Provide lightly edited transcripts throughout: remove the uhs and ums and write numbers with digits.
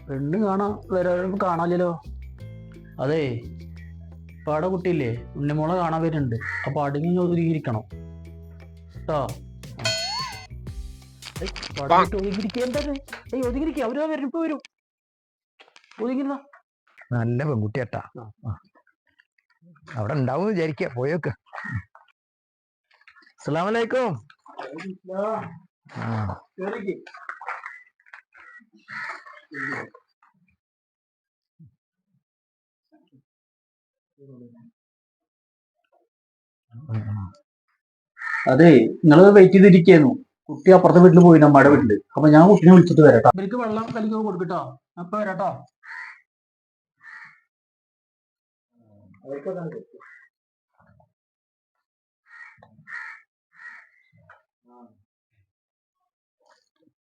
പെണ്ണ് കാണാനില്ലല്ലോ. അതെ, പാടെ കുട്ടിയില്ലേ ഉണ്ണിമോളെ കാണാൻ വരുന്നുണ്ട്. അപ്പൊ അടങ്ങി ഒതുങ്ങിയിരിക്കണം കേട്ടോ. ഒതുങ്ങിരിക്കുക, അവര് വരും, ഇപ്പൊ വരും. ഒതുങ്ങിരുന്ന നല്ല പെൺകുട്ടിയട്ടാ. അവിടെ ഉണ്ടാവും വിചാരിക്ക. പോയോക്ക്. അസ്സലാമലൈക്കും. അതെ, നിങ്ങള് വെയിറ്റ് ചെയ്തിരിക്കുന്നു. കുട്ടി അപ്പുറത്തെ വീട്ടിൽ പോയി, നമ്മുടെ വീട്ടില്. അപ്പൊ ഞാൻ കുട്ടിനെ വിളിച്ചിട്ട് വരാട്ടോ. ഇവർക്ക് വെള്ളം കലിക്ക് കൊടുക്കട്ടോ. അപ്പൊ വരാട്ടോ.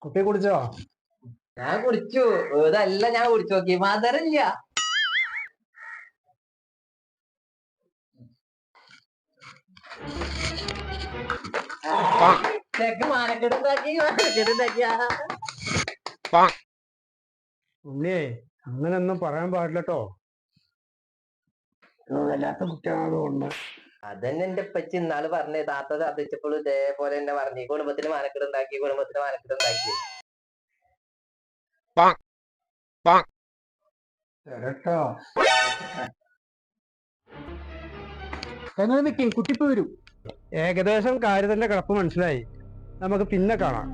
കുട്ടിയെ കുടിച്ചോ? ഞാൻ കുടിച്ചു. ഇതല്ല ഞാൻ കുടിച്ചു നോക്കി, മധുരമില്ല. ഉണ്ണിയേ, അങ്ങനെയൊന്നും പറയാൻ പാടില്ലട്ടോ. വല്ലാത്ത കുട്ടിയാണത് കൊണ്ട്. അതന്നെ എന്റെ പറ്റി ഇന്നാള് പറഞ്ഞേ. താത്ത ശ്രദ്ധിച്ചപ്പോഴും ഇതേപോലെ തന്നെ പറഞ്ഞു, കുടുംബത്തിന് മാനക്കെടുണ്ടാക്കി, കുടുംബത്തിന് മാനക്കെടുണ്ടാക്കി. ഞങ്ങൾ നിൽക്കേ, കുട്ടിപ്പ് വരും. ഏകദേശം കാര്യത്തിന്റെ കിടപ്പ് മനസ്സിലായി. നമുക്ക് പിന്നെ കാണാം.